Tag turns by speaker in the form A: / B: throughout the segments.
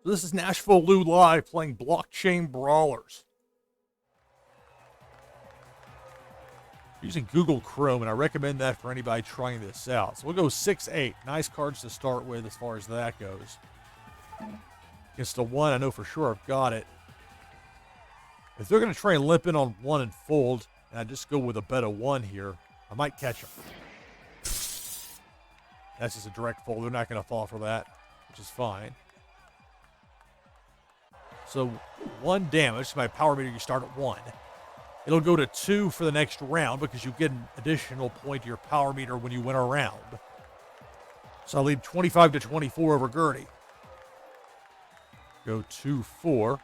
A: So this is NashvilleLou live playing Blockchain Brawlers. Using Google Chrome, and I recommend that for anybody trying this out. So we'll go 6-8. Nice cards to start with as far as that goes. Against a 1, I know for sure I've got it. If they're going to try and limp in on 1 and fold, and I just go with a bet of 1 here, I might catch them. That's just a direct fold. They're not going to fall for that, which is fine. So 1 damage. My power meter, you start at 1. It'll go to 2 for the next round because you get an additional point to your power meter when you win a round. So I lead 25-24 over Gurdy. Go 2-4.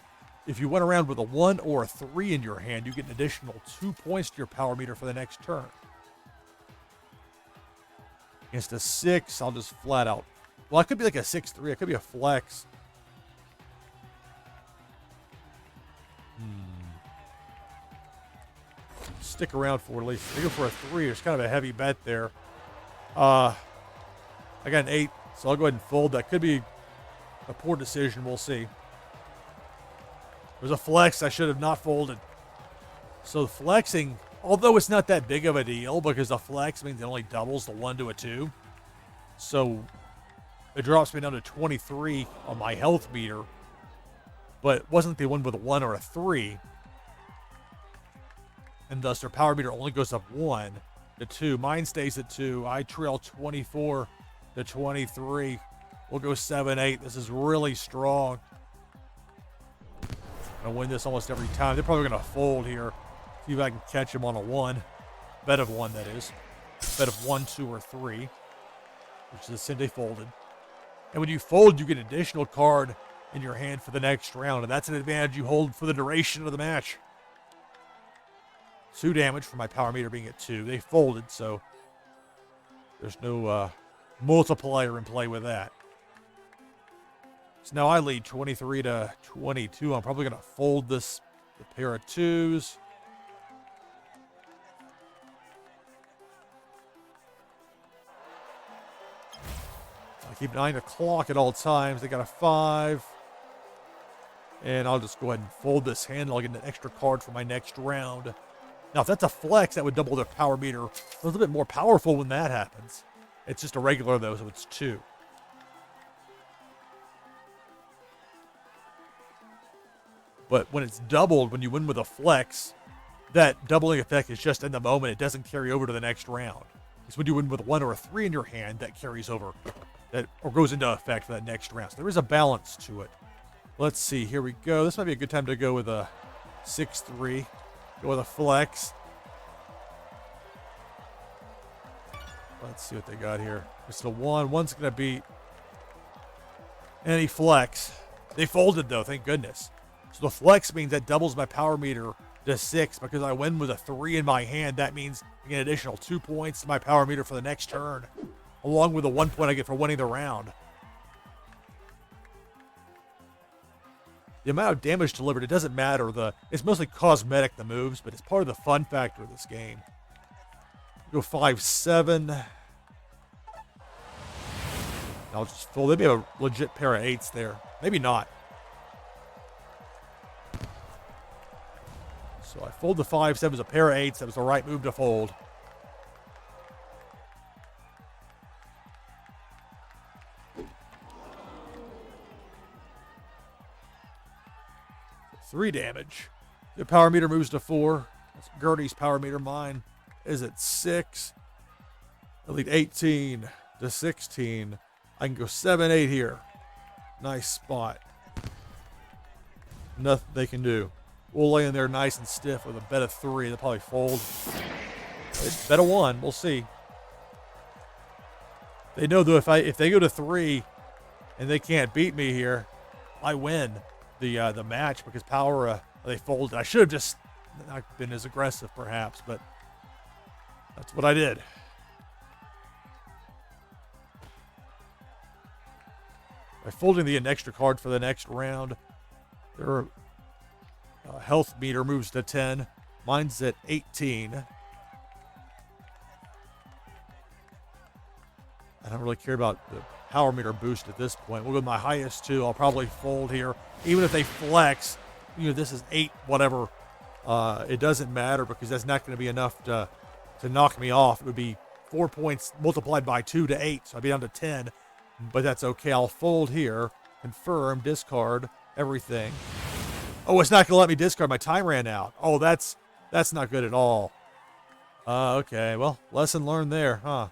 A: If you win around with a 1 or a 3 in your hand, you get an additional 2 points to your power meter for the next turn. Against a 6, I'll just flat out. Well, it could be like a 6-3. It could be a flex. Stick around for at least. They go for a 3. It's kind of a heavy bet there. I got an 8, so I'll go ahead and fold. That could be a poor decision. We'll see. There's a flex. I should have not folded. So flexing, although it's not that big of a deal because the flex means it only doubles the 1 to a 2. So it drops me down to 23 on my health meter. But it wasn't the one with a 1 or a 3. And thus their power meter only goes up 1 to 2. Mine stays at 2. I trail 24-23. We'll go 7-8. This is really strong. I'm going to win this almost every time. They're probably going to fold here. See if I can catch them on a 1. Bet of 1, that is. Bet of 1, 2, or 3. Which is a sin they folded. And when you fold, you get an additional card in your hand for the next round. And that's an advantage you hold for the duration of the match. 2 damage for my power meter being at 2. They folded, so there's no multiplier in play with that. So now I lead 23-22. I'm probably going to fold this the pair of 2s. I keep 9 o'clock at all times. They got a 5. And I'll just go ahead and fold this hand. I'll get an extra card for my next round. Now, if that's a flex, that would double their power meter. A little bit more powerful when that happens. It's just a regular, though, so it's 2. But when it's doubled, when you win with a flex, that doubling effect is just in the moment. It doesn't carry over to the next round. It's when you win with 1 or a 3 in your hand that carries over, or goes into effect for that next round. So there is a balance to it. Let's see. Here we go. This might be a good time to go with a 6-3. Go with a flex. Let's see what they got here. It's a 1. 1's going to beat any flex. They folded, though. Thank goodness. So the flex means that doubles my power meter to 6 because I win with a 3 in my hand. That means I get an additional 2 points to my power meter for the next turn, along with the 1 point I get for winning the round. The amount of damage delivered, it doesn't matter. It's mostly cosmetic, the moves, but it's part of the fun factor of this game. Go 5-7. I'll just fold. They may have a legit pair of 8s there. Maybe not. So I fold the 5-7 as a pair of 8s. That was the right move to fold. Three damage. The power meter moves to 4. That's Gurdy's power meter. Mine is at 6. I lead 18-16. I can go 7-8 here. Nice spot. Nothing they can do. We'll lay in there nice and stiff with a bet of 3. They'll probably fold. Bet of 1. We'll see. They know though if they go to 3 and they can't beat me here, I win the match because they folded. I should have just not been as aggressive perhaps, but that's what I did. By folding the extra card for the next round, their health meter moves to 10. Mine's at 18. I don't really care about the power meter boost at this point. We'll go with my highest 2. I'll probably fold here. Even if they flex, this is 8, whatever. It doesn't matter because that's not going to be enough to knock me off. It would be 4 points multiplied by 2 to 8, so I'd be down to 10. But that's okay. I'll fold here, confirm, discard, everything. Oh, it's not going to let me discard. My time ran out. Oh, that's not good at all. Okay, well, lesson learned there, huh?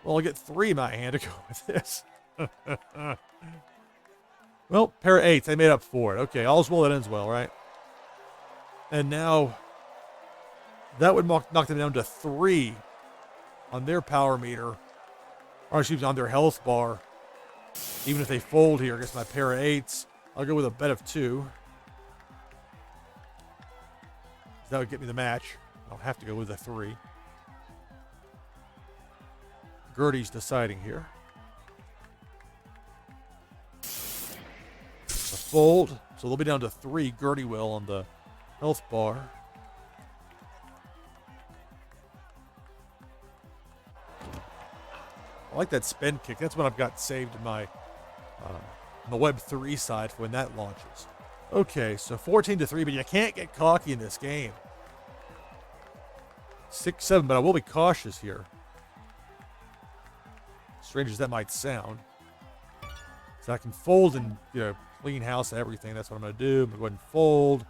A: Well, I'll get 3 in my hand to go with this. Well, pair of 8s. They made up for it. Okay, all's well that ends well, right? And now, that would knock them down to 3 on their power meter. Or excuse me, on their health bar. Even if they fold here against my pair of 8s, I'll go with a bet of 2. That would get me the match. I'll have to go with a 3. Gurdy's deciding here. A fold. So they'll be down to 3. Gurdy will on the health bar. I like that spin kick. That's what I've got saved in my on the Web3 side for when that launches. Okay, so 14-3, but you can't get cocky in this game. 6-7, but I will be cautious here. Strange as that might sound. So I can fold and, clean house everything. That's what I'm going to do. I'm going to go ahead and fold.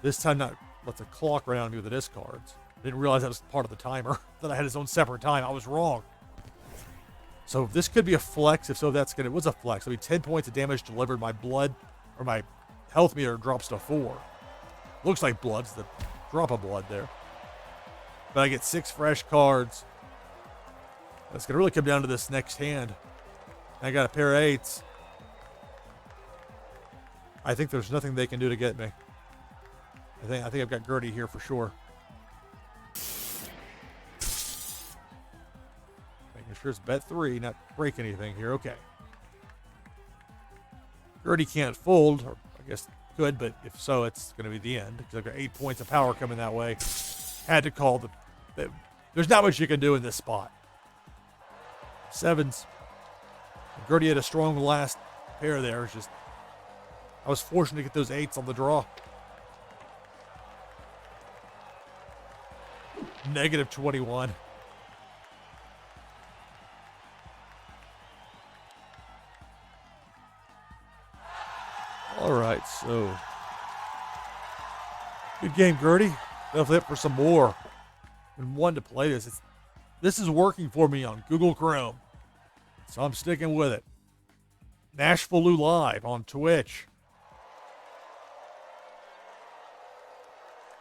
A: This time not let the clock run on me with the discards. I didn't realize that was part of the timer, that I had its own separate time. I was wrong. So this could be a flex. If so, it was a flex. It'll be 10 points of damage delivered. My blood, or my health meter drops to 4. Looks like blood's the drop of blood there. But I get 6 fresh cards. It's going to really come down to this next hand. I got a pair of 8s. I think there's nothing they can do to get me. I think I've got Gurdy here for sure. Making sure it's bet 3, not break anything here. Okay. Gurdy can't fold, or I guess could, but if so, it's going to be the end. Because I've got 8 points of power coming that way. Had to call there's not much you can do in this spot. 7s. Gurdy had a strong last pair there. It's just I was fortunate to get those 8s on the draw. Negative 21. All right, so good game, Gurdy. Definitely up for some more. Been wanting to play this. This is working for me on Google Chrome, so I'm sticking with it. NashvilleLou live on Twitch.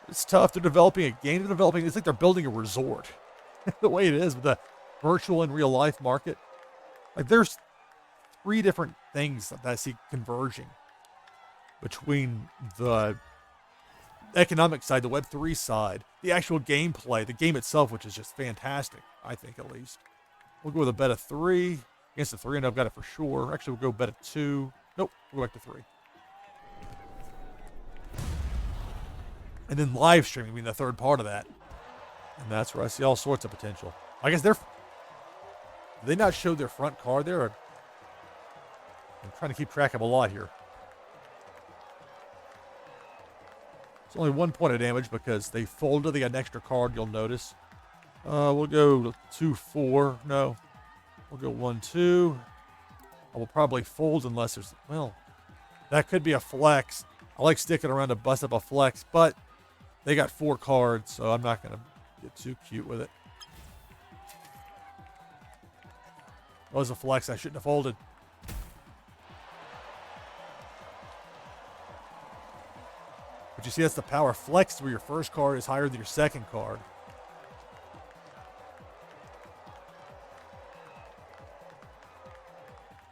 A: It's tough. They're developing a game. They're developing. It's like they're building a resort. The way it is with the virtual and real life market. Like there's 3 different things that I see converging between the economic side, the Web3 side, the actual gameplay, the game itself, which is just fantastic, I think at least. We'll go with a bet of 3 against the 3, and I've got it for sure. Actually, we'll go bet of 2. Nope, we'll go back to 3. And then live streaming being the third part of that. And that's where I see all sorts of potential. I guess did they not show their front card there? I'm trying to keep track of a lot here. It's only 1 point of damage because they folded. They got an extra card, you'll notice. We'll go 2-4. No. We'll go 1-2. I will probably fold unless there's... Well, that could be a flex. I like sticking around to bust up a flex, but they got 4 cards, so I'm not going to get too cute with it. That was a flex. I shouldn't have folded. But you see, that's the power. Flex where your first card is higher than your second card.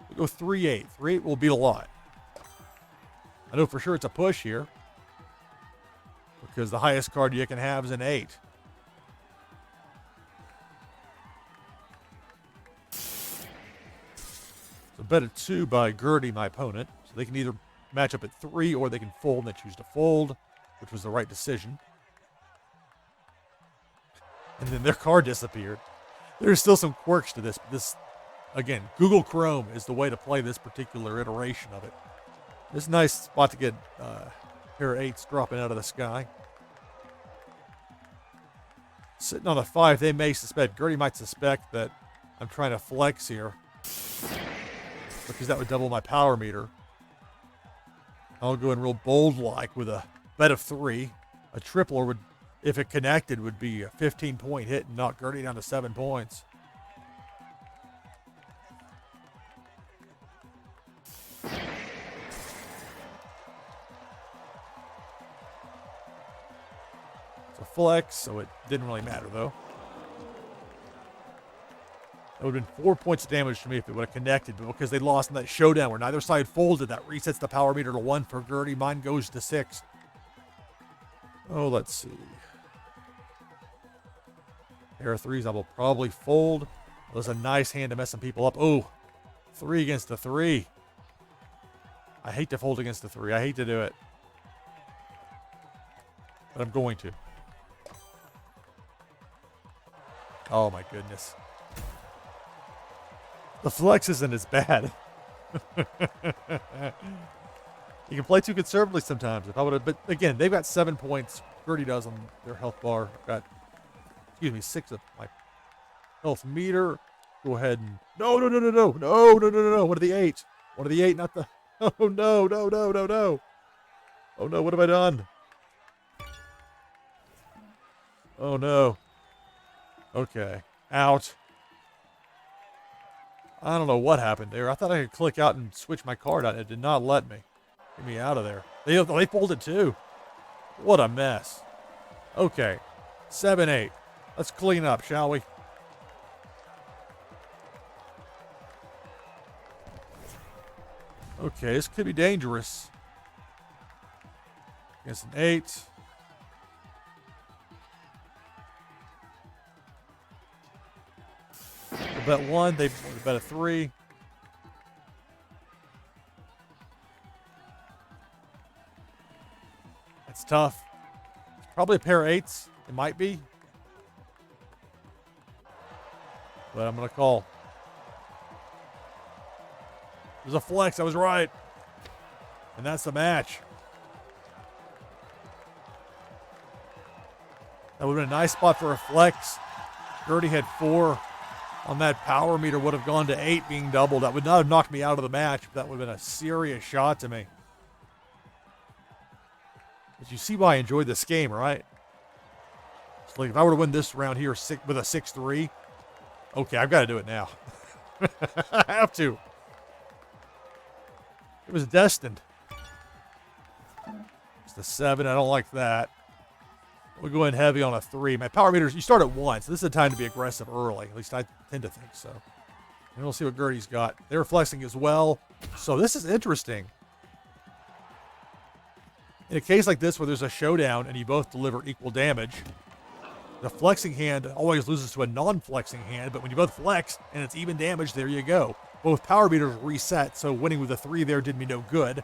A: We'll go 3-8. 3-8 will beat a lot. I know for sure it's a push here, because the highest card you can have is an 8. So bet at 2 by Gurdy, my opponent. So they can either match up at 3 or they can fold, and they choose to fold, which was the right decision. And then their card disappeared. There's still some quirks to this. This, again, Google Chrome is the way to play this particular iteration of it. It's a nice spot to get a pair of 8s dropping out of the sky. Sitting on a 5, they may suspect, Gurdy might suspect that I'm trying to flex here, because that would double my power meter. I'll go in real bold-like with a bet of 3. A tripler would, if it connected, would be a 15-point hit and knock Gurdy down to 7 points. It's a flex, so it didn't really matter, though. It would have been 4 points of damage to me if it would have connected, but because they lost in that showdown where neither side folded, that resets the power meter to 1 for Gurdy. Mine goes to 6. Oh, let's see. Pair of 3s I will probably fold. There's a nice hand to mess some people up. Oh, 3 against a 3. I hate to fold against a 3. I hate to do it. But I'm going to. Oh, my goodness. The flex isn't as bad. You can play too conservatively sometimes. If I would have, but again, they've got 7 points. Gurdy does on their health bar. I've got, 6 of my health meter. Go ahead and no. One of the 8. One of the 8, not the. Oh no. Oh no, what have I done? Oh no. Okay, out. I don't know what happened there. I thought I could click out and switch my card out. It did not let me. Get me out of there. They folded too. What a mess. Okay. 7-8. Let's clean up, shall we? Okay, this could be dangerous. Against an 8. We'll bet 1. They bet a 3. That's tough. It's probably a pair of 8s. It might be. But I'm going to call. There's a flex. I was right. And that's the match. That would have been a nice spot for a flex. Gurdy had 4 on that power meter. Would have gone to 8 being doubled. That would not have knocked me out of the match. But that would have been a serious shot to me. But you see why I enjoyed this game, right? It's like if I were to win this round here with a 6-3, okay, I've got to do it now. I have to. It was destined. It's the 7. I don't like that. We'll go in heavy on a 3. My power meters, you start at 1, so this is a time to be aggressive early. At least I tend to think so. And we'll see what Gurdy's got. They're flexing as well. So this is interesting. In a case like this where there's a showdown and you both deliver equal damage, the flexing hand always loses to a non-flexing hand, but when you both flex and it's even damage, there you go. Both power meters reset, so winning with a 3 there did me no good.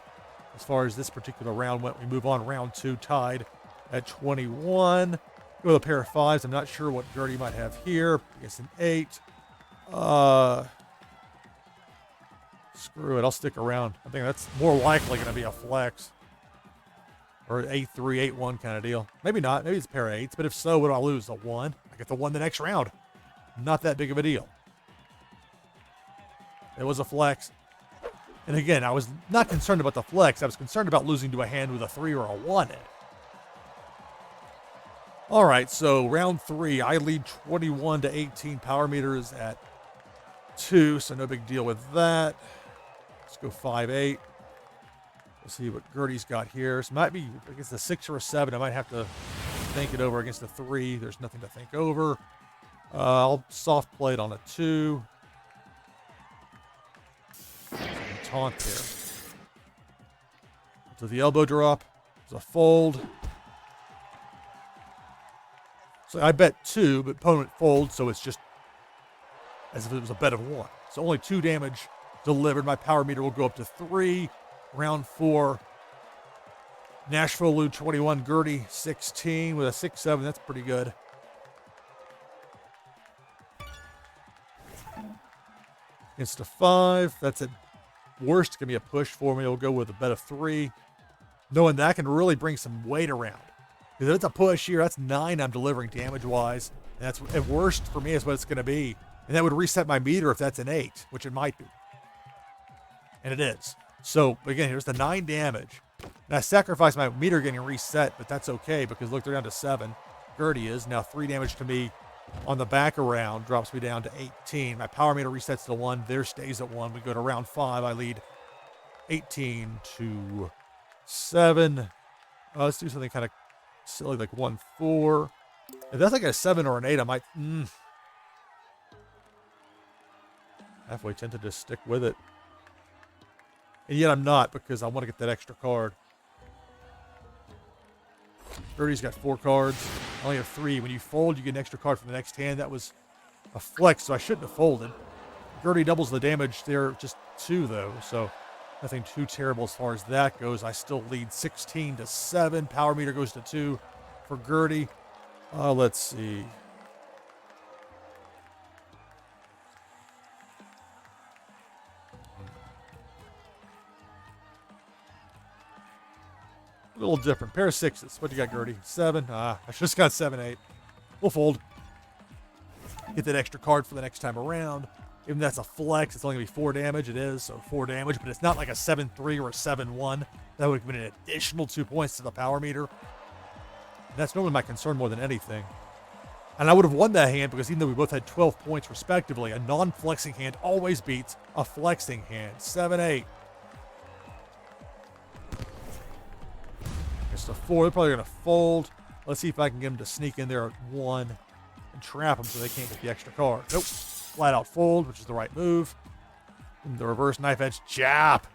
A: As far as this particular round went, we move on. Round 2 tied at 21. Go with a pair of 5s. I'm not sure what Gurdy might have here. I guess an 8. Screw it. I'll stick around. I think that's more likely going to be a flex. Or 8-3, 8-1 kind of deal. Maybe not. Maybe it's a pair of 8s. But if so, what do I lose? A 1? I get the 1 the next round. Not that big of a deal. It was a flex. And again, I was not concerned about the flex. I was concerned about losing to a hand with a 3 or a 1 in it. All right, so round 3, I lead 21-18. Power meters at 2, so no big deal with that. Let's go 5-8. We'll see what Gurdy's got here. So it might be against a 6 or a 7. I might have to think it over against a 3. There's nothing to think over. I'll soft play it on a 2. Taunt there. To the elbow drop. It's a fold. So I bet 2, but opponent folds, so it's just as if it was a bet of 1. So only 2 damage delivered. My power meter will go up to 3. Round 4. NashvilleLou 21, Gurdy 16 with a 6-7. That's pretty good. Against a 5. That's at worst going to be a push for me. We'll go with a bet of 3. Knowing that can really bring some weight around. Because if it's a push here, that's 9 I'm delivering damage-wise. And that's, at worst, for me, is what it's going to be. And that would reset my meter if that's an 8, which it might be. And it is. So, again, here's the 9 damage. And I sacrificed my meter getting reset, but that's okay because, look, they're down to 7. Gurdy is. Now 3 damage to me on the back around drops me down to 18. My power meter resets to 1. There stays at 1. We go to round 5. I lead 18 to 7. Let's do something kind of silly like 1-4. If that's like a 7 or an 8, I might... halfway tempted to stick with it. And yet I'm not because I want to get that extra card. Gurdy's got 4 cards. I only have 3. When you fold, you get an extra card for the next hand. That was a flex, so I shouldn't have folded. Gurdy doubles the damage there, just 2 though, so nothing too terrible as far as that goes. I still lead 16 to 7. Power meter goes to 2 for Gurdy. Let's see. A little different. Pair of 6s. What you got, Gurdy? 7. I just got 7, 8. We'll fold. Get that extra card for the next time around. Even that's a flex, it's only going to be 4 damage. It is, so 4 damage, but it's not like a 7-3 or a 7-1. That would have been an additional 2 points to the power meter. And that's normally my concern more than anything. And I would have won that hand because even though we both had 12 points respectively, a non-flexing hand always beats a flexing hand. 7, 8. It's a 4. They're probably going to fold. Let's see if I can get them to sneak in there at 1 and trap them so they can't get the extra card. Nope. Flat out fold, which is the right move. And the reverse knife edge jab.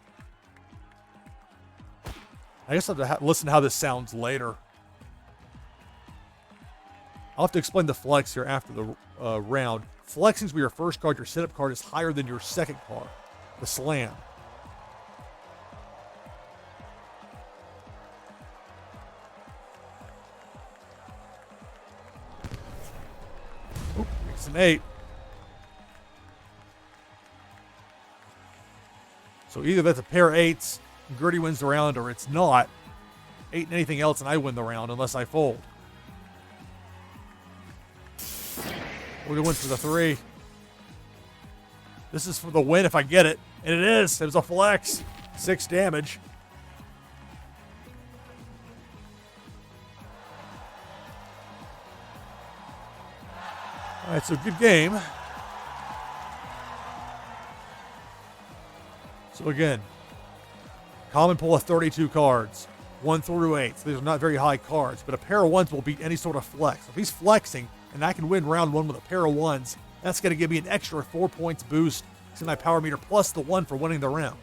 A: I guess I'll have to listen to how this sounds later. I'll have to explain the flex here after the round. Flexing is where your first card, your setup card, is higher than your second card. The slam. Oop, it's an 8. So either that's a pair of 8s, and Gurdy wins the round, or it's not. 8 and anything else, and I win the round unless I fold. We're going to win for the 3. This is for the win if I get it. And it is. It was a flex. 6 damage. All right, so good game. So again, common pull of 32 cards. 1 through 8. So these are not very high cards, but a pair of 1s will beat any sort of flex. If he's flexing, and I can win round 1 with a pair of 1s, that's going to give me an extra 4 points boost to my power meter plus the 1 for winning the round.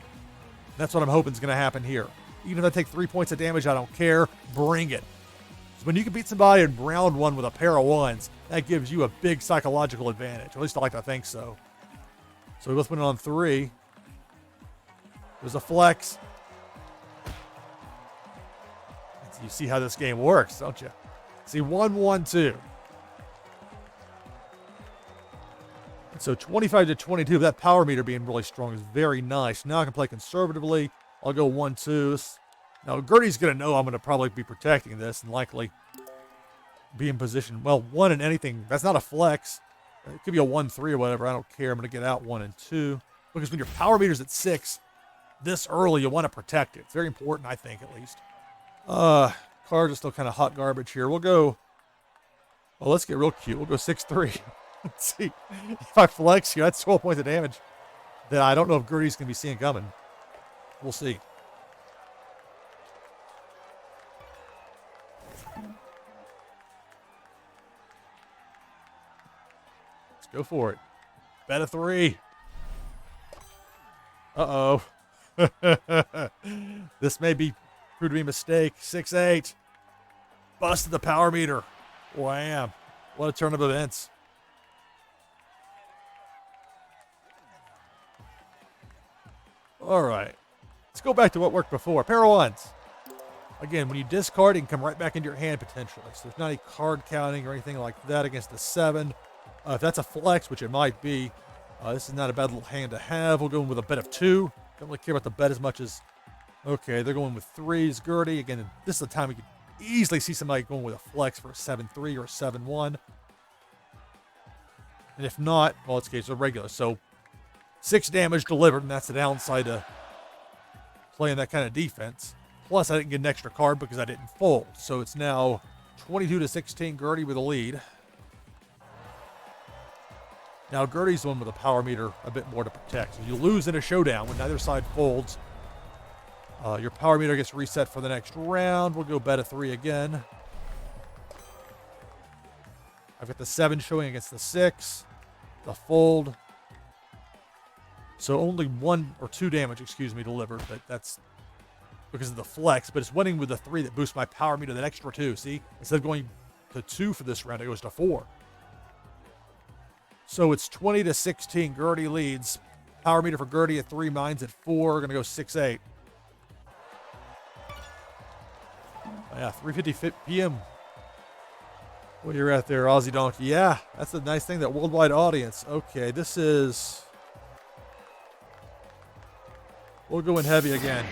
A: That's what I'm hoping is going to happen here. Even if I take 3 points of damage, I don't care. Bring it. So when you can beat somebody in round 1 with a pair of 1s, that gives you a big psychological advantage. Or at least I like to think so. So we both went on 3. There's a flex. You see how this game works, don't you? See, 1, 1, 2. So 25 to 22, that power meter being really strong is very nice. Now I can play conservatively. I'll go 1, 2. Now Gurdy's going to know I'm going to probably be protecting this and likely be in position. Well, 1 and anything, that's not a flex. It could be a 1, 3 or whatever. I don't care. I'm going to get out 1 and 2. Because when your power meter's at 6, this early, you want to protect it. It's very important, I think, at least. Cards are still kind of hot garbage here. We'll go, well, let's get real cute. We'll go 6-3. Let's see. If I flex here, that's 12 points of damage that I don't know if Gurdy's going to be seeing coming. We'll see. Let's go for it. Bet of 3. Uh-oh. This may be proved to be a mistake. 6-8. Busted the power meter. Wham. What a turn of events. All right. Let's go back to what worked before. Pair of 1s. Again, when you discard, it can come right back into your hand potentially. So there's not any card counting or anything like that against the 7. If that's a flex, which it might be, This is not a bad little hand to have. We'll go in with a bet of 2. Don't really care about the bet as much as... Okay, they're going with 3s. Gurdy, again, this is the time we could easily see somebody going with a flex for a 7-3 or a 7-1. And if not, well, it's case of regular. So 6 damage delivered, and that's the downside to playing that kind of defense. Plus, I didn't get an extra card because I didn't fold. So it's now 22-16, Gurdy with a lead. Now, Gurdy's the one with a power meter a bit more to protect. So you lose in a showdown when neither side folds. Your power meter gets reset for the next round. We'll go bet a 3 again. I've got the 7 showing against the 6. The fold. So only 1 or 2 damage, delivered. But that's because of the flex. But it's winning with the 3 that boosts my power meter that extra 2. See? Instead of going to 2 for this round, it goes to 4. So it's 20-16. Gurdy leads. Power meter for Gurdy at 3. Mine's at 4. Going to go 6-8. Yeah, 3:50 p.m. What you're at there, Aussie Donkey. Yeah, that's the nice thing, that worldwide audience. Okay, this is... We'll go in heavy again.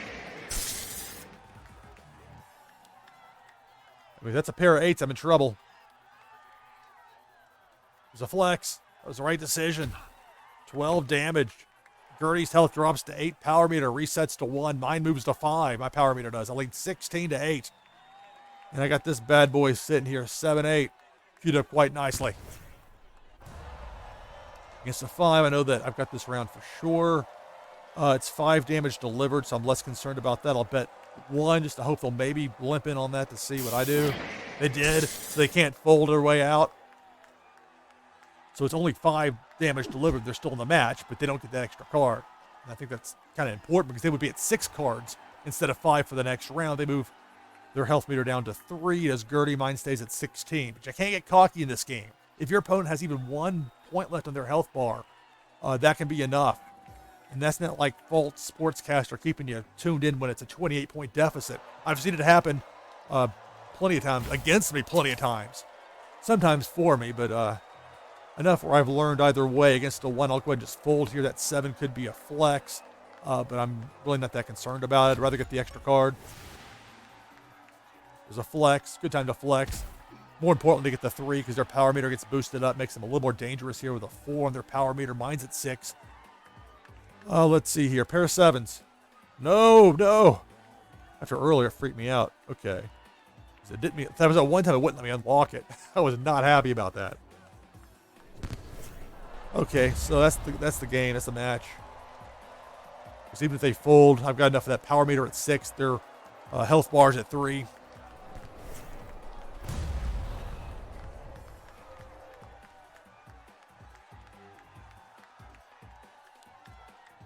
A: I mean, that's a pair of 8s. I'm in trouble. There's a flex. That was the right decision. 12 damage. Gurdy's health drops to 8. Power meter resets to 1. Mine moves to 5. My power meter does. I lead 16-8. And I got this bad boy sitting here, 7-8. Queued up quite nicely. Against a 5, I know that I've got this round for sure. It's 5 damage delivered, so I'm less concerned about that. I'll bet 1 just to hope they'll maybe limp in on that to see what I do. They did, so they can't fold their way out. So it's only 5 damage delivered. They're still in the match, but they don't get that extra card. And I think that's kind of important because they would be at 6 cards instead of 5 for the next round. They move their health meter down to 3 as Gurdy. Mine stays at 16. But you can't get cocky in this game. If your opponent has even 1 point left on their health bar, that can be enough. And that's not like false sportscaster keeping you tuned in when it's a 28-point deficit. I've seen it happen plenty of times, against me plenty of times. Sometimes for me, but enough where I've learned either way. Against a 1, I'll go ahead and just fold here. That 7 could be a flex, but I'm really not that concerned about it. I'd rather get the extra card. There's a flex. Good time to flex. More important to get the 3 because their power meter gets boosted up. Makes them a little more dangerous here with a 4 on their power meter. Mine's at 6. Let's see here. Pair of 7s. No. After earlier, it freaked me out. Okay. That was at one time it wouldn't let me unlock it. I was not happy about that. Okay, so that's the game. That's the match. Because even if they fold, I've got enough of that power meter at 6. Their health bar's at 3.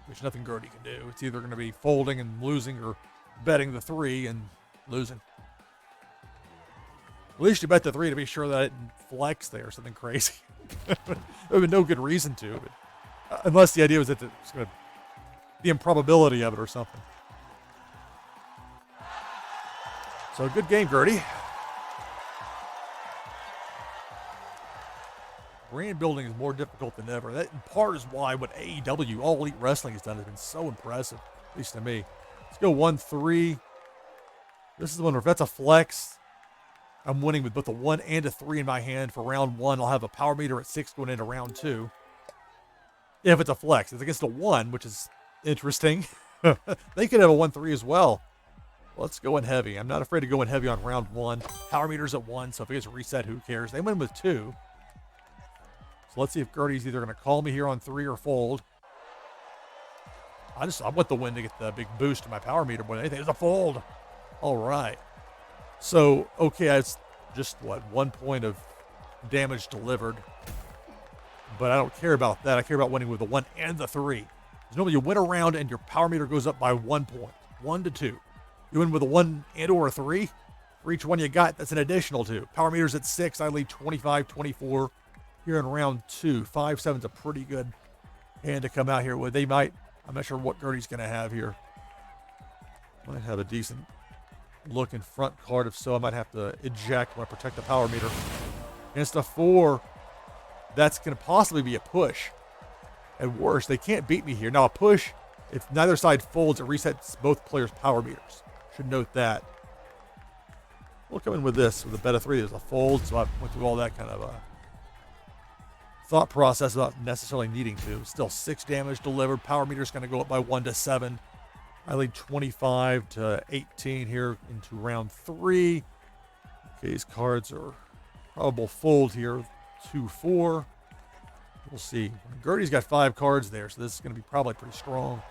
A: There's nothing Gurdy can do. It's either going to be folding and losing or betting the 3 and losing. At least you bet the 3 to be sure that it didn't flex there or something crazy. There would have been no good reason to, but, unless the idea was that it's going to, the improbability of it or something. So good game, Gurdy. Brand building is more difficult than ever. That in part is why what AEW, All Elite Wrestling, has done has been so impressive, at least to me. Let's go 1-3. This is the one where if that's a flex, I'm winning with both a 1 and a 3 in my hand for round 1. I'll have a power meter at 6 going into round 2. If it's a flex. It's against a 1, which is interesting. They could have a 1-3 as well. Let's go in heavy. I'm not afraid to go in heavy on round 1. Power meter's at 1, so if it gets reset, who cares? They win with 2. So let's see if Gurdy's either going to call me here on 3 or fold. I want the win to get the big boost to my power meter more than anything. It's a fold. All right. So, okay, it's just, 1 point of damage delivered. But I don't care about that. I care about winning with the 1 and the 3. Because normally you win a round and your power meter goes up by 1 point. 1 to 2. You win with a 1 and or a 3. For each one you got, that's an additional 2. Power meter's at 6. I lead 25-24 here in round 2. 5-7's a pretty good hand to come out here with. They might, I'm not sure what Gurdy's going to have here. Might have a decent look in front card. If so, I might have to eject when I protect the power meter. Against a 4, that's going to possibly be a push. At worst, they can't beat me here. Now a push, if neither side folds, it resets both players' power meters. Should note that. We'll come in with this, with a beta 3. There's a fold, so I went through all that kind of thought process without necessarily needing to. Still 6 damage delivered. Power meter's going to go up by 1 to 7. I lead 25 to 18 here into round 3. Okay, these cards are probable fold here. 2-4. We'll see. Gurdy's got 5 cards there, so this is going to be probably pretty strong.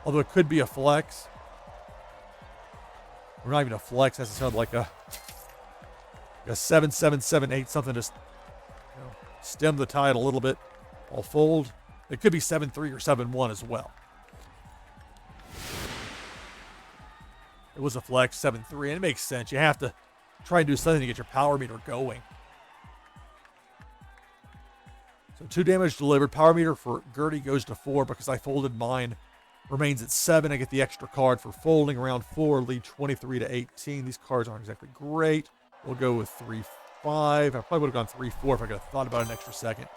A: Although it could be a flex. Or not even a flex. That sounds like a 7-7-7-8, something to stem the tide a little bit. I'll fold. It could be 7-3 or 7-1 as well. It was a flex, 7-3, and it makes sense. You have to try and do something to get your power meter going. So 2 damage delivered. Power meter for Gurdy goes to 4 because I folded mine. Remains at 7. I get the extra card for folding. Round 4, lead 23 to 18. These cards aren't exactly great. We'll go with 3-5. I probably would have gone 3-4 if I could have thought about it an extra second.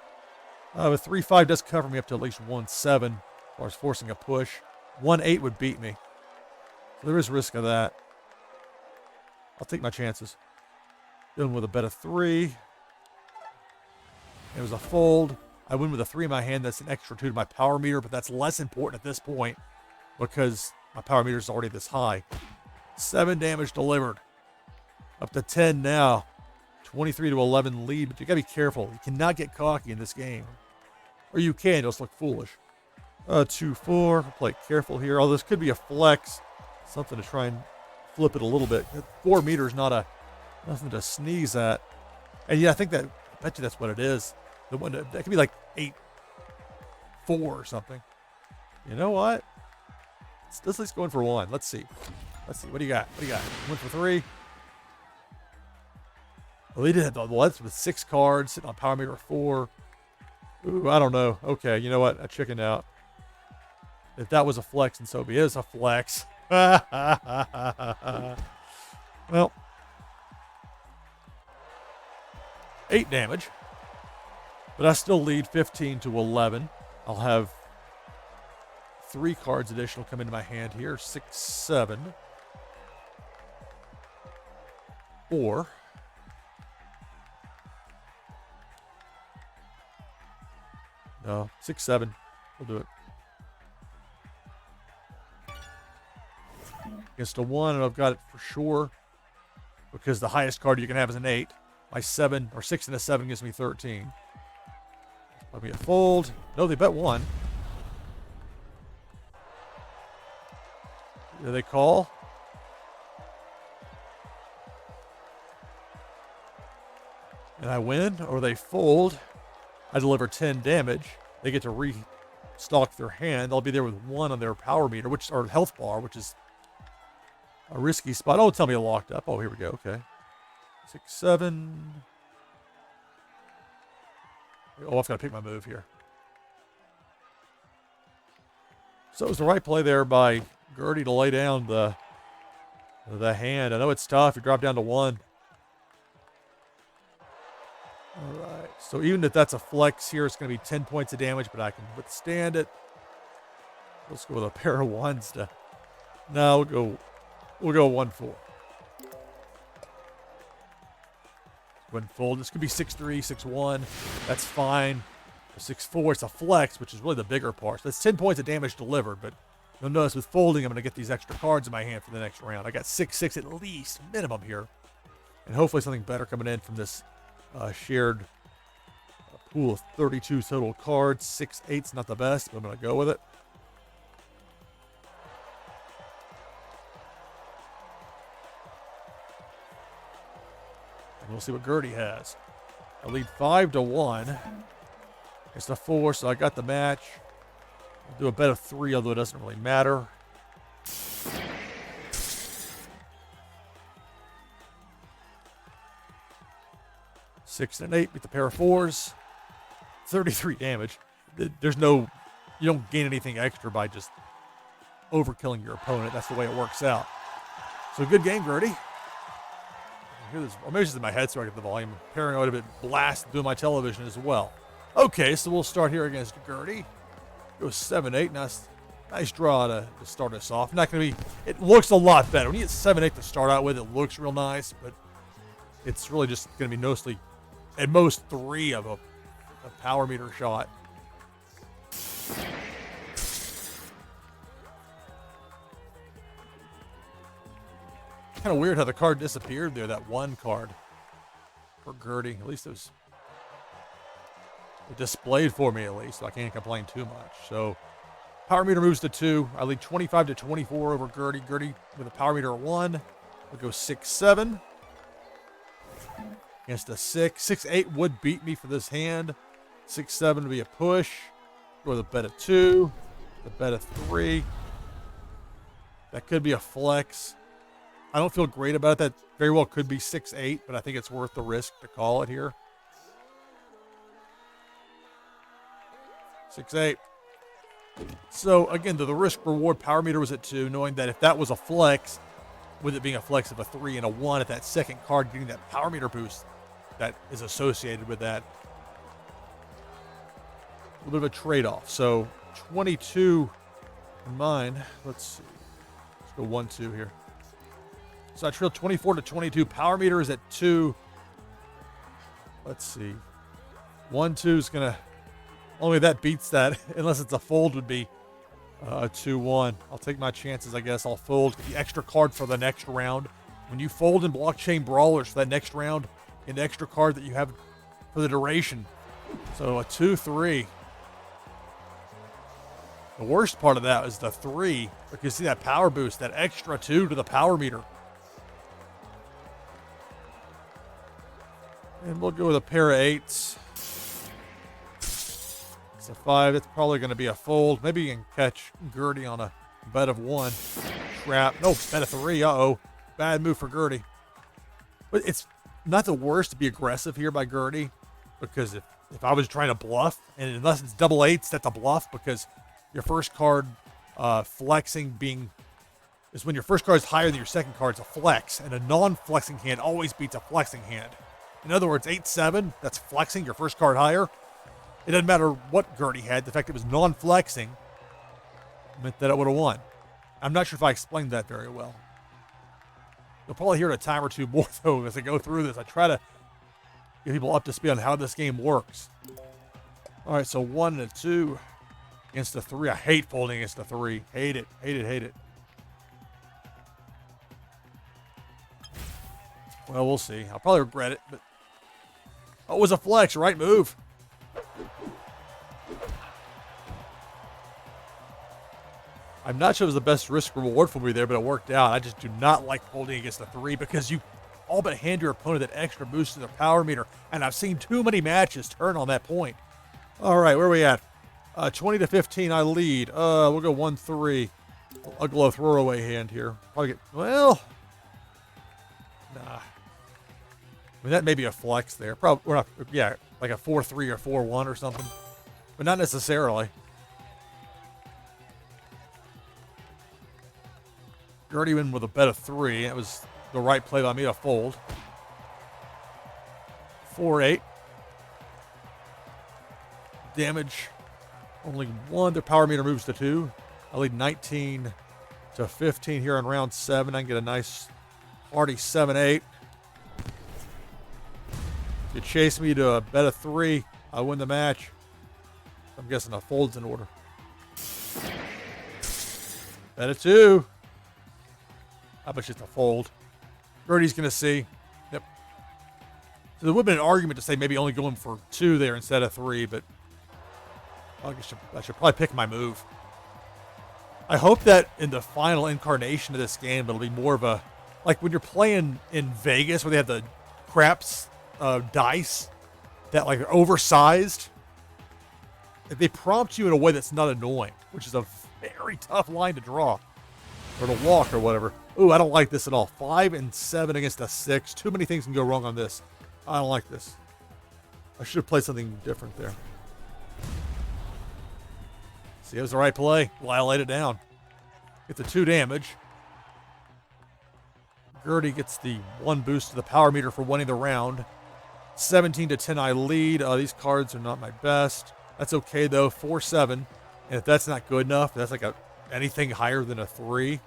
A: But 3-5 does cover me up to at least 1-7 as far as forcing a push. 1-8 would beat me. So there is risk of that. I'll take my chances. Dealing with a beta 3. It was a fold. I win with a 3 in my hand. That's an extra 2 to my power meter, but that's less important at this point because my power meter is already this high. 7 damage delivered. Up to 10 now. 23 to 11 lead, but you gotta be careful. You cannot get cocky in this game. Or you can, just look foolish. 2-4. Play it careful here. Although this could be a flex. Something to try and flip it a little bit. 4 meters, nothing to sneeze at. And yeah, I bet you that's what it is. The one that could be like 8-4 or something. You know what? Let's go in for 1. Let's see. What do you got? 1 for 3. Well, they did have the ones with 6 cards sitting on power meter 4. Ooh, I don't know. Okay, you know what? I chickened out. If that was a flex, and so be it, it's a flex. Well, 8 damage. But I still lead 15 to 11. I'll have 3 cards additional come into my hand here. 6, 7. Or no, 6, 7. We'll do it. Against a 1, and I've got it for sure. Because the highest card you can have is an 8. My 7 or 6 and a 7 gives me 13. Let me a fold. No, they bet 1. Do they call? And I win, or they fold. I deliver 10 damage. They get to restock their hand. They'll be there with 1 on their power meter, or health bar, which is a risky spot. Oh, tell me I locked up. Oh, here we go. Okay. 6, 7. Oh, I've got to pick my move here. So it was the right play there by Gurdy to lay down the hand. I know it's tough. You drop down to 1. All right. So even if that's a flex here, it's going to be 10 points of damage, but I can withstand it. Let's go with a pair of 1s to. No, we'll go 1-4. When fold, this could be 6-3, 6-1. That's fine. 6-4, it's a flex, which is really the bigger part. So that's 10 points of damage delivered, but you'll notice with folding, I'm going to get these extra cards in my hand for the next round. I got 6-6 at least, minimum here. And hopefully something better coming in from this shared pool of 32 total cards. 6-8's not the best, but I'm going to go with it. We'll see what Gurdy has. I lead 5 to 1. It's a 4, so I got the match. I'll do a bet of 3, although it doesn't really matter. Six and 8 with the pair of 4s. 33 damage. There's no, you don't gain anything extra by just overkilling your opponent. That's the way it works out. So good game, Gurdy. Or maybe it's just in my head so I get the volume. Paranoid of it blast through my television as well. Okay, so we'll start here against Gurdy. Goes 7-8. Nice draw to start us off. Not going to be. It looks a lot better when you get 7-8 to start out with. It looks real nice, but it's really just going to be mostly, at most, 3 of a power meter shot. Kind of weird how the card disappeared there. That one card for Gurdy. At least it was displayed for me, at least, so I can't complain too much. So power meter moves to 2. I lead 25-24 over Gurdy. Gurdy with a power meter of 1. We'll go 6-7 against a 6. 6-8 would beat me for this hand. 6-7 would be a push. Go with a bet of 2. The bet of 3. That could be a flex. I don't feel great about it. That very well could be 6-8, but I think it's worth the risk to call it here. 6-8. So, again, the risk-reward power meter was at 2, knowing that if that was a flex, with it being a flex of a 3 and a 1 at that second card, getting that power meter boost that is associated with that. A little bit of a trade-off. So, 22 in mine. Let's see. Let's go 1-2 here. So I trail 24-22. Power meter is at 2. Let's see. 1-2 is going to... Only that beats that, unless it's a fold, would be 2-1. I'll take my chances, I guess. I'll fold. Get the extra card for the next round. When you fold in Blockchain Brawlers for that next round, an extra card that you have for the duration. So a 2-3. The worst part of that is the 3. Because you see that power boost, that extra 2 to the power meter. And we'll go with a pair of 8s. It's a 5. It's probably going to be a fold. Maybe you can catch Gurdy on a bet of 1. Trap. No, bet of 3. Uh-oh. Bad move for Gurdy. But it's not the worst to be aggressive here by Gurdy. Because if I was trying to bluff, and unless it's double 8s, that's a bluff. Because your first card flexing being... is when your first card is higher than your second card, it's a flex. And a non-flexing hand always beats a flexing hand. In other words, 8-7, that's flexing your first card higher. It doesn't matter what Gurdy had. The fact it was non-flexing meant that it would have won. I'm not sure if I explained that very well. You'll probably hear it a time or two more, though, as I go through this. I try to get people up to speed on how this game works. All right, so 1 and a 2 against a 3. I hate folding against a 3. Hate it, hate it, hate it. Well, we'll see. I'll probably regret it, but... Oh, it was a flex, right move. I'm not sure it was the best risk reward for me there, but it worked out. I just do not like folding against a 3 because you all but hand your opponent that extra boost to their power meter, and I've seen too many matches turn on that point. All right, where are we at? 20-15, I lead. We'll go 1-3. I'll go a throwaway hand here. Probably get, well, nah. I mean, that may be a flex there. Probably, we're not, yeah, like a 4-3 or 4-1 or something, but not necessarily. Gurdy win with a bet of 3. That was the right play by me to fold. 4-8. Damage only 1. Their power meter moves to 2. I lead 19-15 here in round 7. I can get a nice hearty 7-8. If you chase me to a bet of 3, I win the match. I'm guessing a fold's in order. Bet of 2. I bet it's a fold. Gurdy's going to see. Yep. So there would have been an argument to say maybe only going for 2 there instead of 3, but I should probably pick my move. I hope that in the final incarnation of this game, it'll be more of a, like when you're playing in Vegas where they have the craps dice that like are oversized. They prompt you in a way that's not annoying, which is a very tough line to draw or to walk or whatever. Ooh, I don't like this at all. 5 and 7 against a 6. Too many things can go wrong on this. I don't like this. I should have played something different there. See, it was the right play. Well, I laid it down. Get the 2 damage. Gurdy gets the 1 boost to the power meter for winning the round. 17-10 I lead. These cards are not my best. That's okay though. 4-7. And if that's not good enough, that's like anything higher than a 3.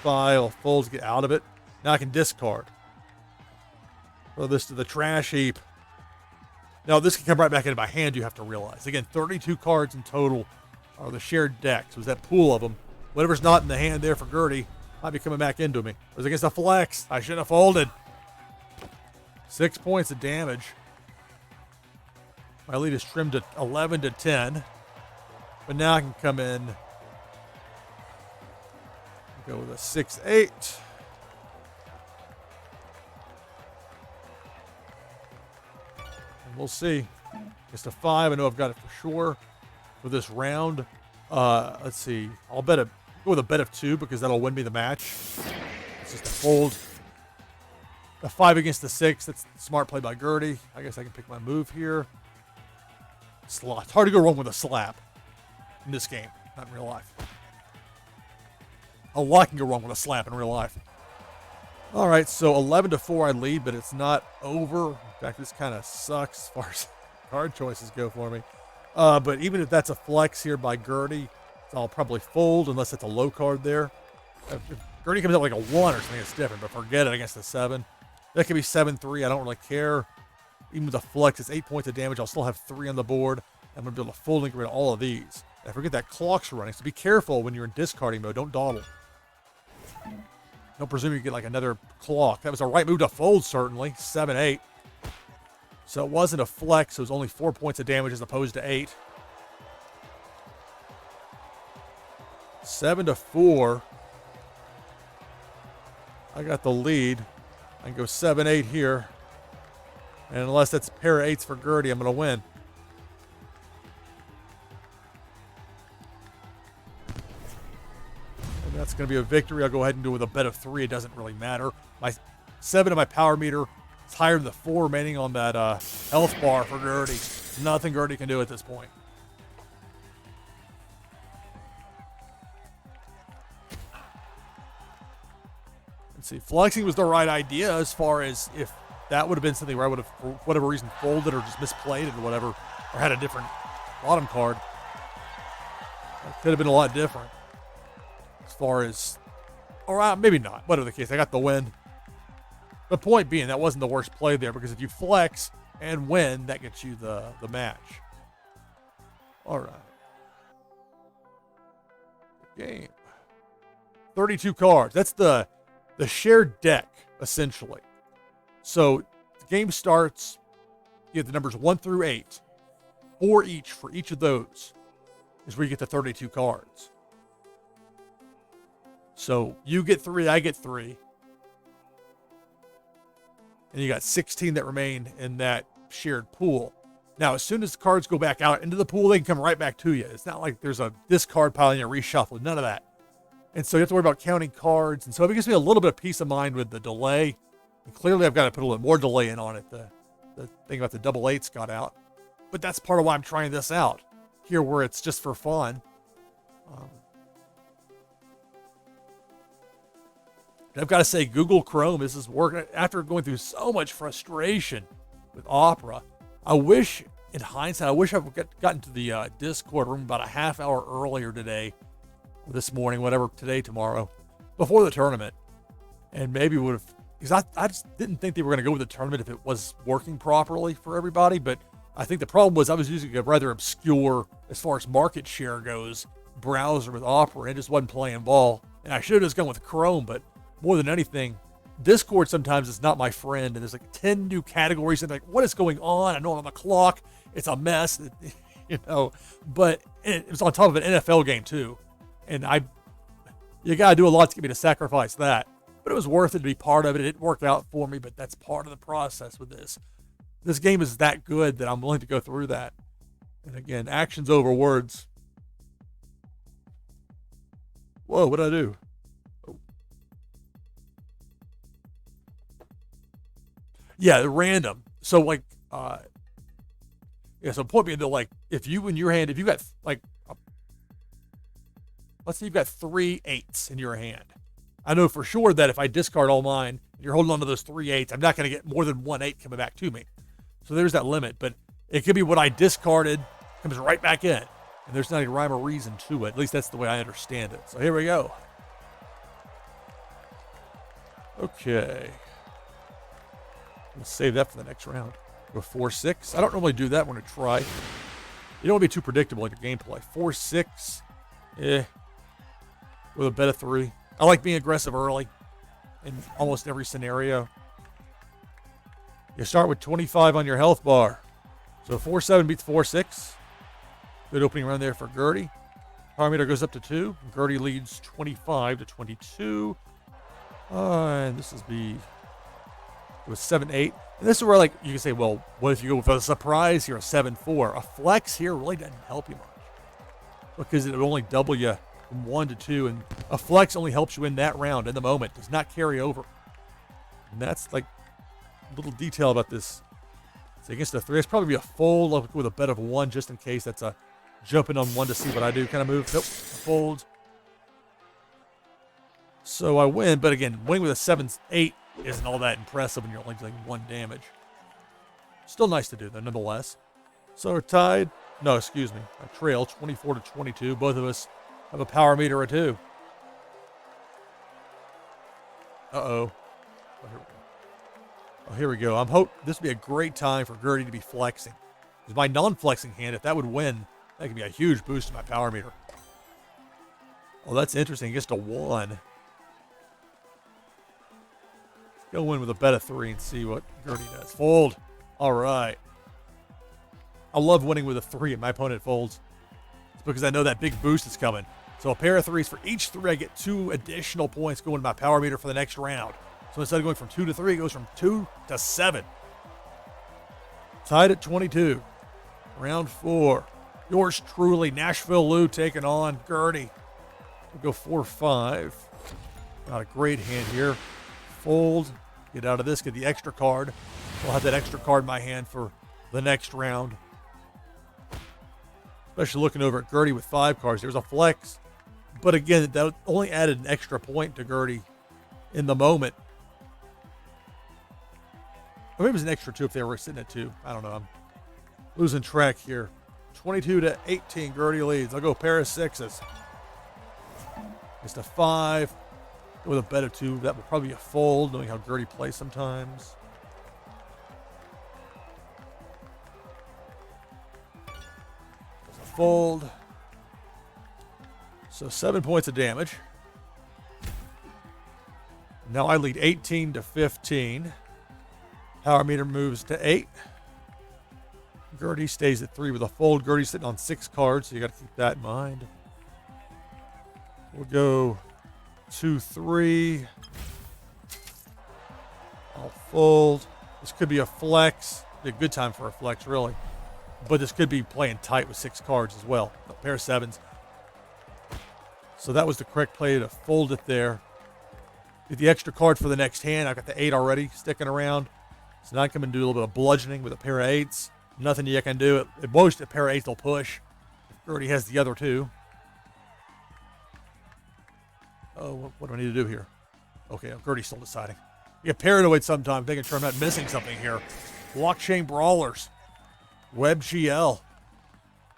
A: 5 folds, get out of it. Now I can discard. Throw this to the trash heap. Now this can come right back into my hand, you have to realize. Again, 32 cards in total are the shared decks. It was that pool of them. Whatever's not in the hand there for Gurdy might be coming back into me. It was against a flex. I shouldn't have folded. 6 points of damage. My lead is trimmed to 11-10. But now I can come in. Go with a 6-8. And we'll see. Just a 5. I know I've got it for sure for this round. Let's see. I'll go with a bet of 2 because that'll win me the match. It's just a fold. A 5 against the 6. That's a smart play by Gurdy. I guess I can pick my move here. Slot. It's hard to go wrong with a slap in this game, not in real life. A lot can go wrong with a slap in real life. All right, so 11-4 I lead, but it's not over. In fact, this kind of sucks as far as card choices go for me. But even if that's a flex here by Gurdy, I'll probably fold unless it's a low card there. If Gurdy comes out like a 1 or something, it's different, but forget it against a 7. That could be 7-3. I don't really care. Even with a flex, it's 8 points of damage. I'll still have 3 on the board. I'm going to be able to fold and get rid of all of these. And I forget that clock's running, so be careful when you're in discarding mode. Don't dawdle. Don't presume you get like another clock. That was a right move to fold, certainly. 7-8. So it wasn't a flex. It was only 4 points of damage as opposed to 8. 7-4. I got the lead. I can go 7-8 here. And unless that's a pair of 8s for Gurdy, I'm going to win. And that's going to be a victory. I'll go ahead and do it with a bet of 3. It doesn't really matter. My 7 of my power meter is higher than the 4 remaining on that health bar for Gurdy. Nothing Gurdy can do at this point. Let's see. Flexing was the right idea as far as if that would have been something where I would have, for whatever reason, folded or just misplayed it or whatever, or had a different bottom card. That could have been a lot different. As far as, or maybe not. Whatever the case, I got the win. The point being, that wasn't the worst play there because if you flex and win, that gets you the match. All right. Game. 32 cards. That's the shared deck, essentially. So the game starts, you get the numbers 1 through 8. 4 each for each of those is where you get the 32 cards. So you get 3, I get 3. And you got 16 that remain in that shared pool. Now, as soon as the cards go back out into the pool, they can come right back to you. It's not like there's a discard pile and you reshuffle. None of that. And so you have to worry about counting cards. And so it gives me a little bit of peace of mind with the delay. And clearly, I've got to put a little more delay in on it. The thing about the double 8s got out. But that's part of why I'm trying this out. Here where it's just for fun. I've got to say, Google Chrome, this is working. After going through so much frustration with Opera, I wish, in hindsight, I wish I would gotten to the Discord room about a half hour earlier today, or this morning, whatever, today, tomorrow, before the tournament. And maybe would have, because I just didn't think they were going to go with the tournament if it was working properly for everybody. But I think the problem was I was using a rather obscure, as far as market share goes, browser with Opera, and it just wasn't playing ball. And I should have just gone with Chrome, but more than anything, Discord sometimes is not my friend, and there's like 10 new categories, and like, what is going on? I know I'm on the clock. It's a mess, you know. But it was on top of an NFL game too, and you gotta do a lot to get me to sacrifice that. But it was worth it to be part of it. It didn't work out for me, but that's part of the process with this. This game is that good that I'm willing to go through that. And again, actions over words. Whoa, what did I do? Yeah, random. So like, so point being that like, if you in your hand, if you got like, let's say you've got 3 8s in your hand. I know for sure that if I discard all mine You're holding on to those 3 8s. I'm not going to get more than 1 8 coming back to me. So there's that limit. But it could be what I discarded comes right back in. And there's not any rhyme or reason to it. At least that's the way I understand it. So here we go. Okay. Let's save that for the next round. Go 4-6. I don't normally do that. We're going to try. You don't want to be too predictable in your gameplay. 4-6. With a bet of 3. I like being aggressive early in almost every scenario. You start with 25 on your health bar. So 4-7 beats 4-6. Good opening run there for Gurdy. Power meter goes up to 2. Gurdy leads 25-22. And this is it was 7-8. And this is where, like, you can say, well, what if you go with a surprise here, a 7-4? A flex here really doesn't help you much because it would only double you from 1 to 2, and a flex only helps you in that round, in the moment, does not carry over. And that's, like, a little detail about this. So against the 3, it's probably be a fold with a bet of 1 just in case. That's a jumping on 1 to see what I do kind of move. Nope, fold. So I win, but again, winning with a 7-8 isn't all that impressive when you're only doing 1 damage. Still nice to do, though, nonetheless. So we're tied. No, excuse me. I trail 24-22. Both of us have a power meter of 2. Uh-oh. Oh, here we go. I'm hope this would be a great time for Gurdy to be flexing. Because my non-flexing hand, if that would win, that could be a huge boost to my power meter. Oh, that's interesting. It gets to 1. Go in with a bet of 3 and see what Gurdy does. Fold. All right. I love winning with a 3 and my opponent folds. It's because I know that big boost is coming. So a pair of 3s. For each 3, I get 2 additional points going to my power meter for the next round. So instead of going from 2 to 3, it goes from 2 to 7. Tied at 22. Round 4. Yours truly, NashvilleLou, taking on Gurdy. We'll go 4-5. Not a great hand here. Fold, get out of this, get the extra card. We'll have that extra card in my hand for the next round. Especially looking over at Gurdy with 5 cards. There's a flex. But again, that only added an extra point to Gurdy in the moment. Or maybe it was an extra 2 if they were sitting at 2. I don't know. I'm losing track here. 22-18, Gurdy leads. I'll go pair of 6s. Just a 5. With a bet of 2, that will probably be a fold, knowing how Gurdy plays sometimes. There's a fold. So 7 points of damage. Now I lead 18-15. Power meter moves to 8. Gurdy stays at 3 with a fold. Gurdy's sitting on 6 cards, so you got to keep that in mind. We'll go 2-3. I'll fold. This could be a flex. Be a good time for a flex, really. But this could be playing tight with 6 cards as well. A pair of 7s. So that was the correct play to fold it there. Get the extra card for the next hand. I've got the 8 already sticking around. So now I come and do a little bit of bludgeoning with a pair of 8s. Nothing you can do. At most, a pair of 8s will push. If Gurdy has the other 2. Oh, what do I need to do here? Okay, Gurdy's still deciding. You get paranoid sometimes, making sure I'm not missing something here. Blockchain Brawlers. WebGL.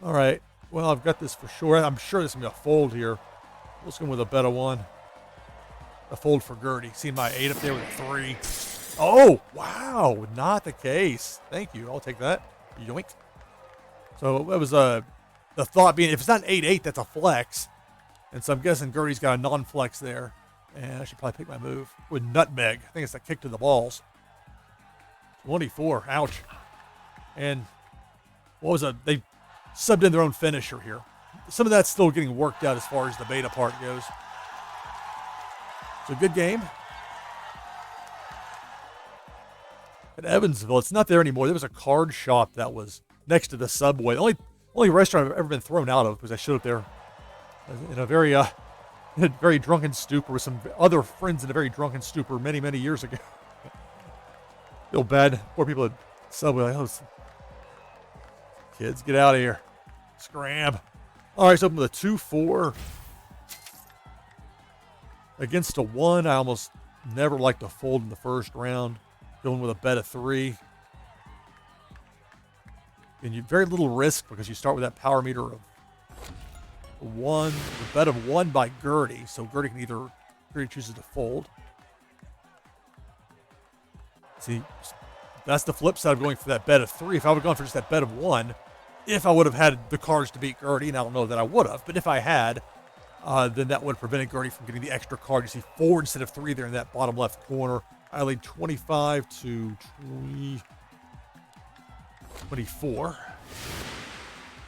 A: All right. Well, I've got this for sure. I'm sure this is going to be a fold here. Let's go with a bet of 1. A fold for Gurdy. See my 8 up there with a 3. Oh, wow. Not the case. Thank you. I'll take that. Yoink. So that was the thought being, if it's not an 8-8, that's a flex. And so I'm guessing Gurdy's got a non-flex there. And I should probably pick my move with nutmeg. I think it's a kick to the balls. 24. Ouch. And what was it? They subbed in their own finisher here. Some of that's still getting worked out as far as the beta part goes. So good game. At Evansville, it's not there anymore. There was a card shop that was next to the Subway. The only restaurant I've ever been thrown out of because I showed up there in a very drunken stupor with some other friends in a very drunken stupor many years ago. Feel bad. Poor people at Subway. Like, oh, kids, get out of here. Scram. All right, so open with a 2-4. Against a 1, I almost Never like to fold in the first round. Going with a bet of 3. And you very little risk because you start with that power meter of 1. The bet of 1 by Gurdy. So Gurdy can Gurdy chooses to fold. See, that's the flip side of going for that bet of 3. If I would have gone for just that bet of 1, if I would have had the cards to beat Gurdy, and I don't know that I would have, but if I had, then that would have prevented Gurdy from getting the extra card. You see 4 instead of 3 there in that bottom left corner. I lead 25 to 24.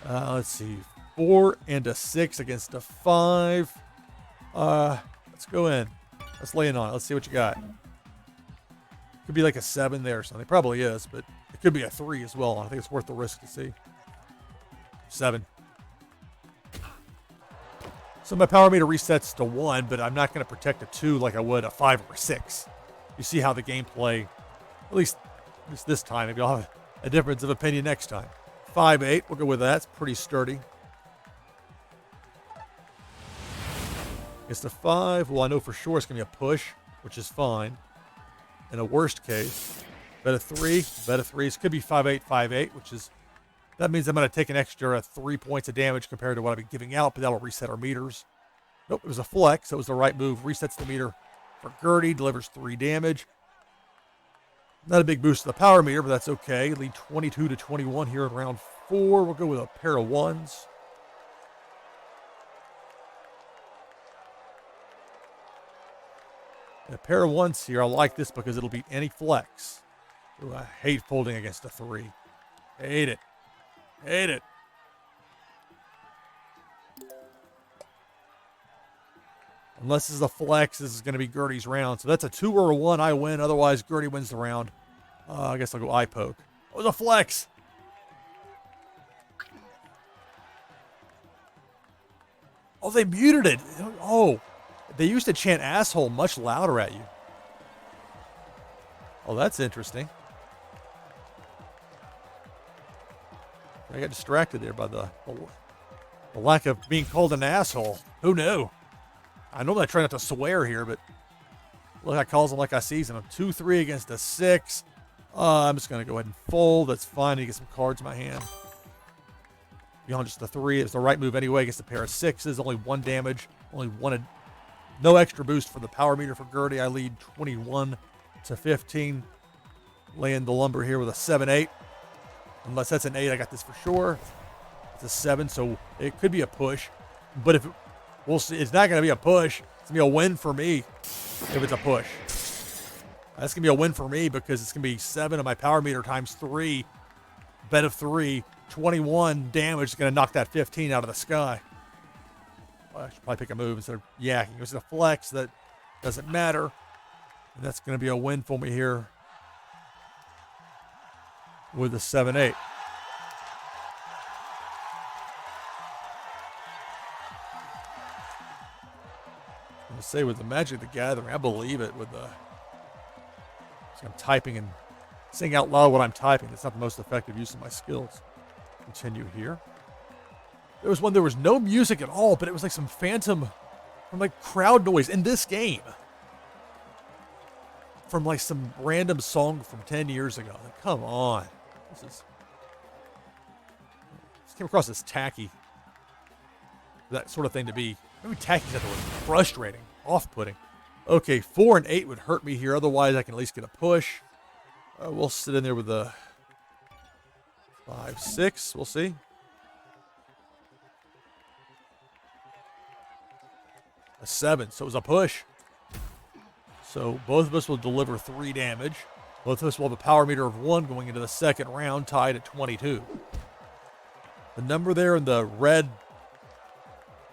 A: Let's see. 4 and a 6 against a 5. Let's go in. Let's lay in on it. Let's see what you got. Could be like a 7 there or something. Probably is, but it could be a 3 as well. I think it's worth the risk to see. 7. So my power meter resets to 1, but I'm not going to protect a 2 like I would a 5 or a 6. You see how the gameplay, at least this time, maybe I'll have a difference of opinion next time. 5-8, we'll go with that. It's pretty sturdy. Against a 5, well, I know for sure it's going to be a push, which is fine. In a worst case, bet of 3. Bet of 3s could be 5-8, 5-8, which is, that means I'm going to take an extra 3 points of damage compared to what I've been giving out, but that'll reset our meters. Nope, it was a flex. So it was the right move. Resets the meter for Gurdy, delivers 3 damage. Not a big boost to the power meter, but that's okay. Lead 22 to 21 here in round 4. We'll go with a pair of 1s. And a pair of 1s here. I like this because it'll beat any flex. Ooh, I hate folding against a 3. Hate it. Hate it. Unless this is a flex, this is going to be Gurdy's round. So that's a 2 or a 1. I win. Otherwise, Gurdy wins the round. I guess I'll go eye poke. It was a flex. Oh, they muted it. Oh, they used to chant asshole much louder at you. Oh, that's interesting. I got distracted there by the lack of being called an asshole. Who knew? I normally try not to swear here, but look, I calls him like I sees him. I'm 2-3 against a 6. I'm just going to go ahead and fold. That's fine. I get some cards in my hand. Beyond just the 3, it's the right move anyway against a pair of 6s. Only 1 damage. Only 1. No extra boost for the power meter for Gurdy. I lead 21 to 15. Laying the lumber here with a 7-8. Unless that's an 8, I got this for sure. It's a 7, so it could be a push. But if we'll see, it's not going to be a push. It's going to be a win for me if it's a push. That's going to be a win for me because it's going to be 7 of my power meter times 3. Bet of 3. 21 damage is going to knock that 15 out of the sky. Well, I should probably pick a move instead of yakking. It's a flex that doesn't matter. And that's going to be a win for me here with a 7-8. I'm going to say with the Magic the Gathering, I believe it with the... So I'm typing and saying out loud what I'm typing. That's not the most effective use of my skills. Continue here. There was one, there was no music at all, but it was like some phantom from like crowd noise in this game. From like some random song from 10 years ago. Like, come on. This came across as tacky. That sort of thing to be. Maybe tacky is that the word. Frustrating. Off-putting. Okay, 4 and 8 would hurt me here. Otherwise, I can at least get a push. We'll sit in there with a 5-6. We'll see. A 7. So it was a push. So both of us will deliver 3 damage. Both of us will have a power meter of 1 going into the second round, tied at 22. The number there in the red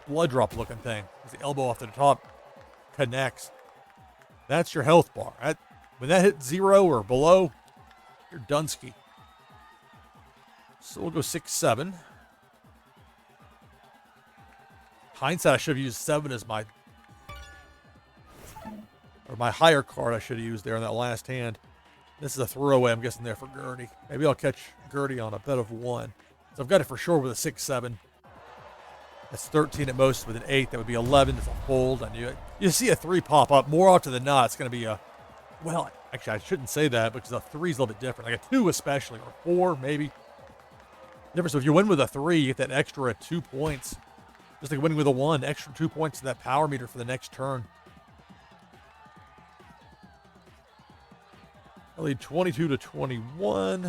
A: blood drop looking thing, is the elbow off to the top, connects. That's your health bar. When that hits 0 or below, you're Dunsky. So we'll go 6-7. Hindsight, I should have used 7 as my higher card I should have used there in that last hand. This is a throwaway, I'm guessing, there for Gurdy. Maybe I'll catch Gurdy on a bet of 1. So I've got it for sure with a 6-7. That's 13 at most with an 8. That would be 11. That's a fold. I knew it. You see a 3 pop up. More often than not, it's going to be a, well, actually, I shouldn't say that because a 3 is a little bit different. Like a 2 especially, or 4 maybe. Different. So if you win with a 3, you get that extra 2 points. Just like winning with a 1, extra 2 points to that power meter for the next turn. I lead 22 to 21.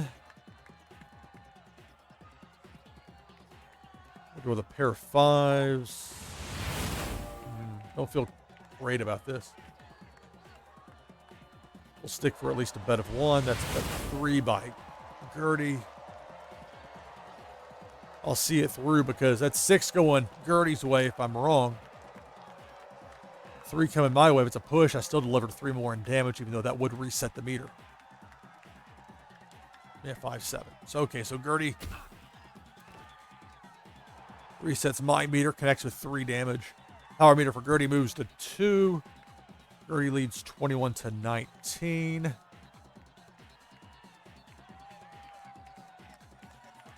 A: We'll go with a pair of 5s. Don't feel great about this. We'll stick for at least a bet of 1. That's bet 3 by Gurdy. I'll see it through because that's 6 going Gurdy's way if I'm wrong. 3 coming my way. If it's a push, I still delivered 3 more in damage, even though that would reset the meter. Yeah, 5-7. So, okay, so Gurdy resets my meter, connects with 3 damage. Power meter for Gurdy moves to 2. Gurdy leads 21 to 19.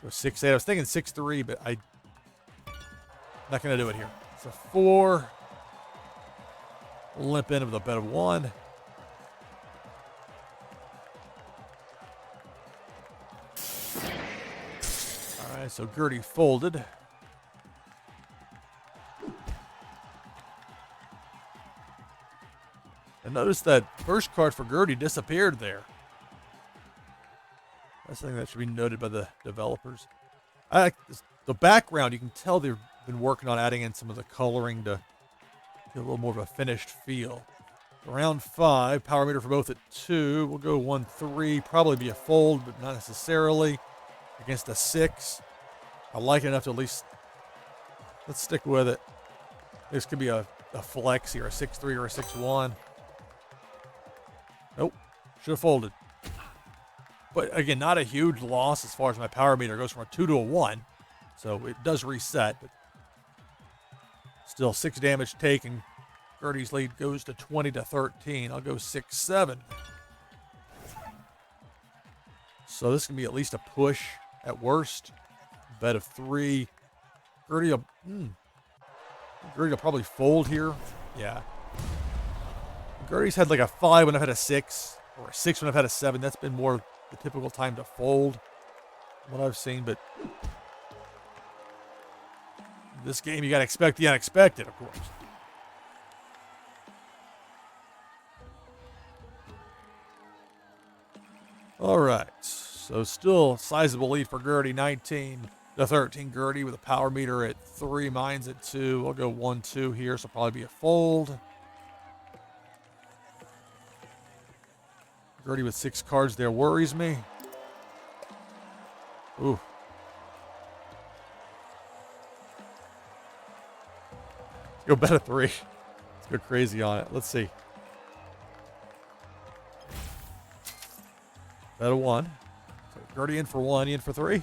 A: Go 6-8. I was thinking 6-3, but I'm not going to do it here. It's a 4. Limp in with a bet of 1. All right, so Gurdy folded. And notice that first card for Gurdy disappeared there. That's something that should be noted by the developers. I like this, the background. You can tell they've been working on adding in some of the coloring to get a little more of a finished feel. Round 5, power meter for both at 2. We'll go 1-3. Probably be a fold, but not necessarily. Against a 6. I like it enough to at least, let's stick with it. This could be a flex here, a 6-3 or a 6-1. Nope, should have folded. But again, not a huge loss as far as my power meter. It goes from a 2 to a 1. So it does reset, but still 6 damage taken. Gurdy's lead goes to 20 to 13. I'll go 6-7. So this can be at least a push at worst. Bet of 3. Gurdy will probably fold here. Yeah. Gurdy's had like a 5 when I've had a 6, or a 6 when I've had a 7. That's been more the typical time to fold, what I've seen. But this game, you got to expect the unexpected, of course. All right. So still sizable lead for Gurdy, 19 to 13. Gurdy with a power meter at 3, mine's at 2. I'll go 1-2 here, so probably be a fold. Gurdy with 6 cards there worries me. Ooh. Let's go bet a 3. Let's go crazy on it. Let's see. Bet a 1. So Gurdy in for 1, in for 3.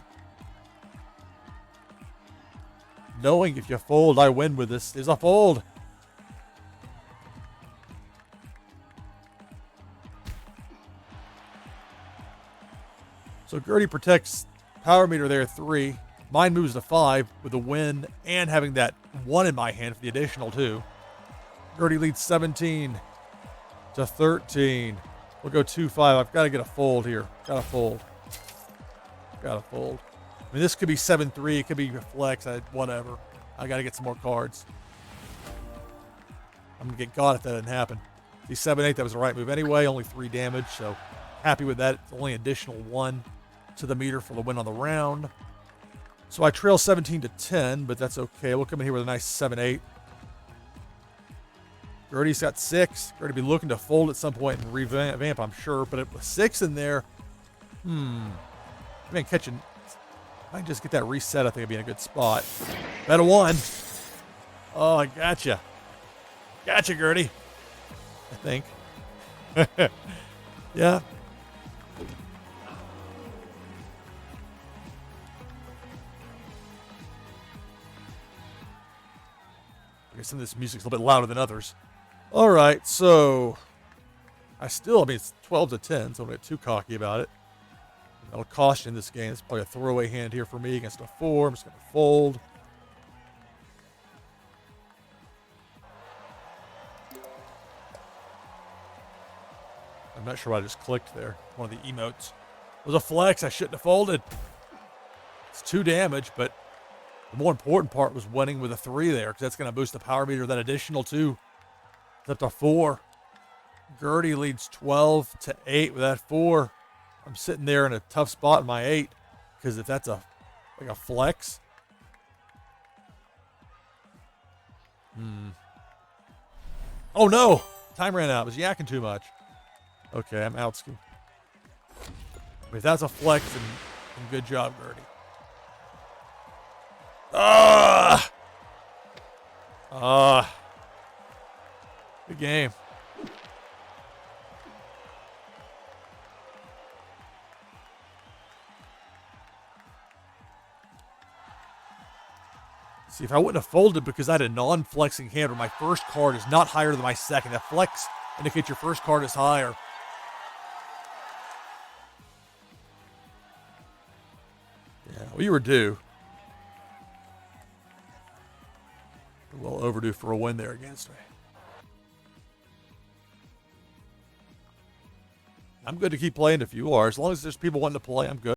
A: Knowing if you fold, I win with this. There's a fold. So Gurdy protects power meter there at 3. Mine moves to 5 with a win and having that 1 in my hand for the additional 2. Gurdy leads 17 to 13. We'll go 2-5. I've got to get a fold here. Got to fold. Got to fold. I mean, this could be 7-3. It could be a flex. Whatever. I got to get some more cards. I'm going to get got if that didn't happen. See, 7-8, that was the right move anyway. Only 3 damage, so happy with that. It's only additional 1 to the meter for the win on the round. So I trail 17 to 10, but that's okay. We'll come in here with a nice 7-8. Gurdy's got 6. Gurdy be looking to fold at some point and revamp, I'm sure. But with 6 in there, I mean, catching. If I can just get that reset, I think it'd be in a good spot. Bet a 1. Oh, I gotcha. Gotcha, Gurdy. I think. Yeah. I guess some of this music's a little bit louder than others. All right, so I mean, it's 12 to 10, so I'm not too cocky about it. That'll cost you in this game. It's probably a throwaway hand here for me against a 4. I'm just going to fold. I'm not sure why I just clicked there. One of the emotes. It was a flex. I shouldn't have folded. It's 2 damage, but the more important part was winning with a 3 there, because that's going to boost the power meter that additional 2. It's up to 4. Gurdy leads 12-8 with that 4. I'm sitting there in a tough spot in my 8, because if that's like a flex. Oh no! Time ran out. I was yakking too much. Okay, I'm out. If that's a flex, then good job, Gurdy. Good game. See, if I wouldn't have folded because I had a non-flexing hand where my first card is not higher than my second, that flex indicates your first card is higher. Yeah, well, you were due. Well overdue for a win there against me. I'm good to keep playing if you are. As long as there's people wanting to play, I'm good.